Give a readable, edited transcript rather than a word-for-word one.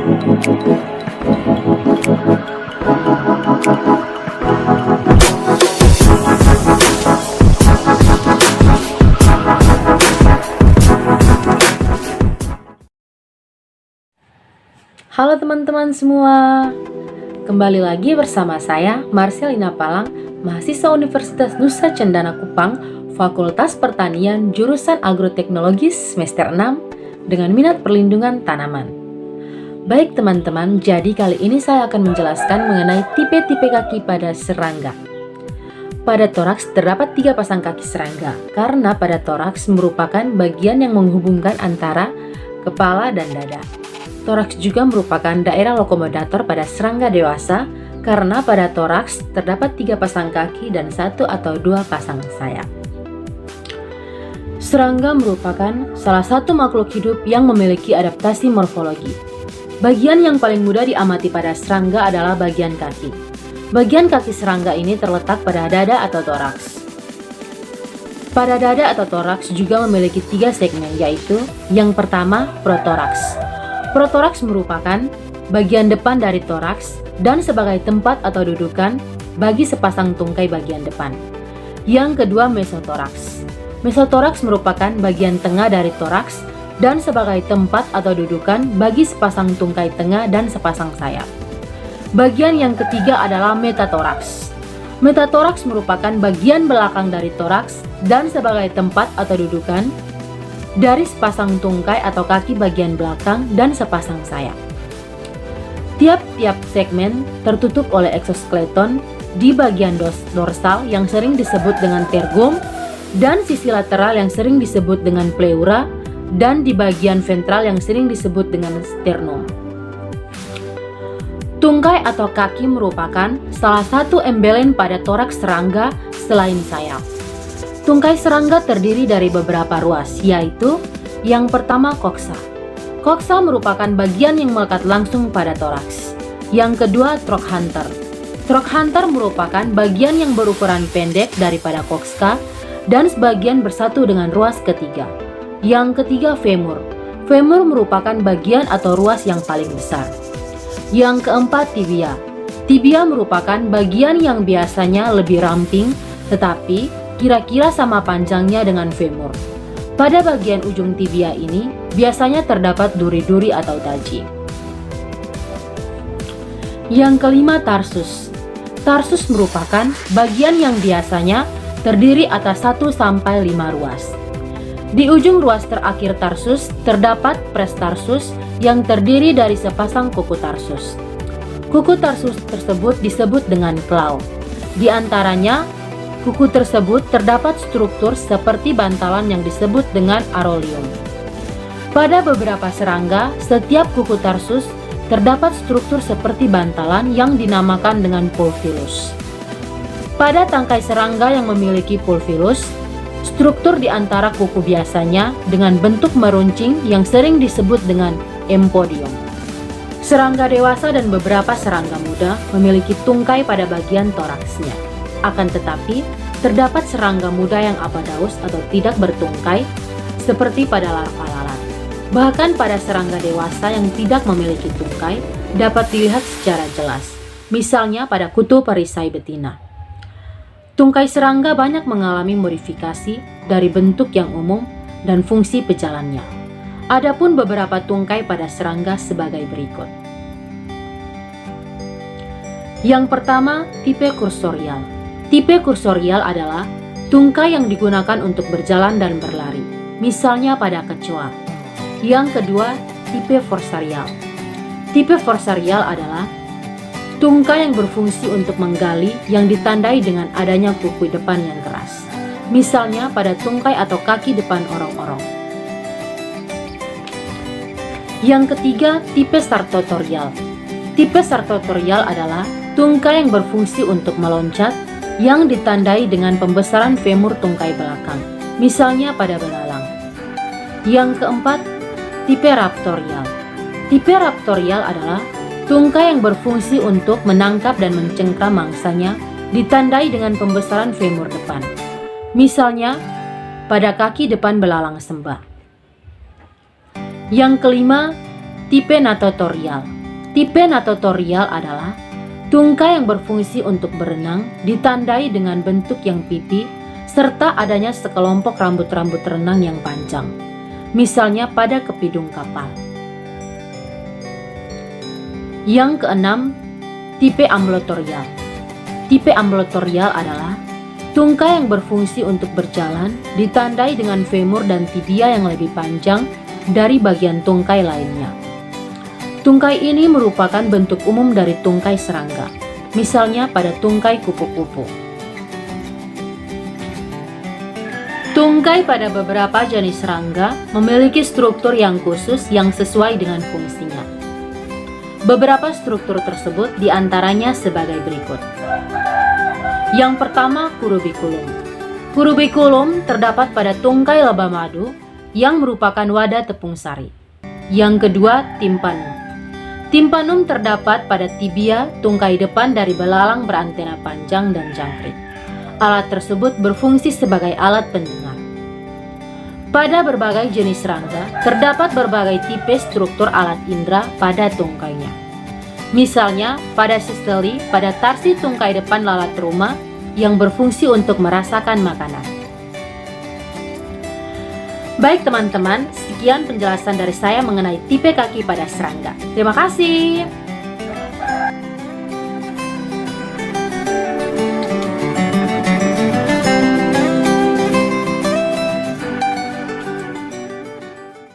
Halo teman-teman semua, kembali lagi bersama saya Marcelina Palang, mahasiswa Universitas Nusa Cendana Kupang, Fakultas Pertanian jurusan Agroteknologis semester 6 dengan minat perlindungan tanaman. Baik teman-teman, jadi kali ini saya akan menjelaskan mengenai tipe-tipe kaki pada serangga. Pada toraks terdapat 3 pasang kaki serangga, karena pada toraks merupakan bagian yang menghubungkan antara kepala dan dada. Toraks juga merupakan daerah lokomodator pada serangga dewasa karena pada toraks terdapat 3 pasang kaki dan 1 atau 2 pasang sayap. Serangga merupakan salah satu makhluk hidup yang memiliki adaptasi morfologi. Bagian yang paling mudah diamati pada serangga adalah bagian kaki. Bagian kaki serangga ini terletak pada dada atau toraks. Pada dada atau toraks juga memiliki 3 segmen, yaitu yang pertama protoraks. Protoraks merupakan bagian depan dari toraks dan sebagai tempat atau dudukan bagi sepasang tungkai bagian depan. Yang kedua mesotoraks. Mesotoraks merupakan bagian tengah dari toraks dan sebagai tempat atau dudukan bagi sepasang tungkai tengah dan sepasang sayap. Bagian yang ketiga adalah metatoraks. Metatoraks merupakan bagian belakang dari toraks dan sebagai tempat atau dudukan dari sepasang tungkai atau kaki bagian belakang dan sepasang sayap. Tiap-tiap segmen tertutup oleh eksoskeleton di bagian dorsal yang sering disebut dengan tergum dan sisi lateral yang sering disebut dengan pleura dan di bagian ventral yang sering disebut dengan sternum. Tungkai atau kaki merupakan salah satu embelen pada toraks serangga selain sayap. Tungkai serangga terdiri dari beberapa ruas, yaitu yang pertama koksa. Koksa merupakan bagian yang melekat langsung pada toraks. Yang kedua trochanter. Trochanter merupakan bagian yang berukuran pendek daripada koksa dan sebagian bersatu dengan ruas ketiga. Yang ketiga femur. Femur merupakan bagian atau ruas yang paling besar. Yang keempat tibia. Tibia merupakan bagian yang biasanya lebih ramping, tetapi kira-kira sama panjangnya dengan femur. Pada bagian ujung tibia ini biasanya terdapat duri-duri atau taji. Yang kelima tarsus. Tarsus merupakan bagian yang biasanya terdiri atas 1-5 ruas. Di ujung ruas terakhir tarsus terdapat prestarsus yang terdiri dari sepasang kuku tarsus. Kuku tarsus tersebut disebut dengan claw. Di antaranya kuku tersebut terdapat struktur seperti bantalan yang disebut dengan aroleum. Pada beberapa serangga, setiap kuku tarsus terdapat struktur seperti bantalan yang dinamakan dengan pulvillus. Pada tangkai serangga yang memiliki pulvillus, struktur di antara kuku biasanya dengan bentuk meruncing yang sering disebut dengan empodium. Serangga dewasa dan beberapa serangga muda memiliki tungkai pada bagian toraksnya. Akan tetapi, terdapat serangga muda yang apadaus atau tidak bertungkai, seperti pada larva lalat. Bahkan pada serangga dewasa yang tidak memiliki tungkai, dapat dilihat secara jelas, misalnya pada kutu perisai betina. Tungkai serangga banyak mengalami modifikasi dari bentuk yang umum dan fungsi pejalannya. Adapun beberapa tungkai pada serangga sebagai berikut. Yang pertama, tipe kursorial. Tipe kursorial adalah tungkai yang digunakan untuk berjalan dan berlari, misalnya pada kecoa. Yang kedua, tipe forsarial. Tipe forsarial adalah tungkai yang berfungsi untuk menggali yang ditandai dengan adanya kuku depan yang keras, misalnya pada tungkai atau kaki depan orong-orong. Yang ketiga, tipe sartorial. Tipe sartorial adalah tungkai yang berfungsi untuk meloncat yang ditandai dengan pembesaran femur tungkai belakang, misalnya pada belalang. Yang keempat, tipe raptorial. Tipe raptorial adalah tungkai yang berfungsi untuk menangkap dan mencengkram mangsanya ditandai dengan pembesaran femur depan, misalnya pada kaki depan belalang sembah. Yang kelima, tipe natatorial. Tipe natatorial adalah tungkai yang berfungsi untuk berenang, ditandai dengan bentuk yang pipi, serta adanya sekelompok rambut-rambut renang yang panjang, misalnya pada kepidung kapal. Yang keenam, tipe ambulatorial. Tipe ambulatorial adalah tungkai yang berfungsi untuk berjalan, ditandai dengan femur dan tibia yang lebih panjang dari bagian tungkai lainnya. Tungkai ini merupakan bentuk umum dari tungkai serangga, misalnya pada tungkai kupu-kupu. Tungkai pada beberapa jenis serangga memiliki struktur yang khusus yang sesuai dengan fungsinya. Beberapa struktur tersebut diantaranya sebagai berikut. Yang pertama, kurubikulum. Kurubikulum terdapat pada tungkai lebah madu yang merupakan wadah tepung sari. Yang kedua, timpanum. Timpanum terdapat pada tibia, tungkai depan dari belalang berantena panjang dan jangkrik. Alat tersebut berfungsi sebagai alat pendengar. Pada berbagai jenis serangga, terdapat berbagai tipe struktur alat indera pada tungkainya. Misalnya, pada sisteli, pada tarsi tungkai depan lalat rumah yang berfungsi untuk merasakan makanan. Baik teman-teman, sekian penjelasan dari saya mengenai tipe kaki pada serangga. Terima kasih.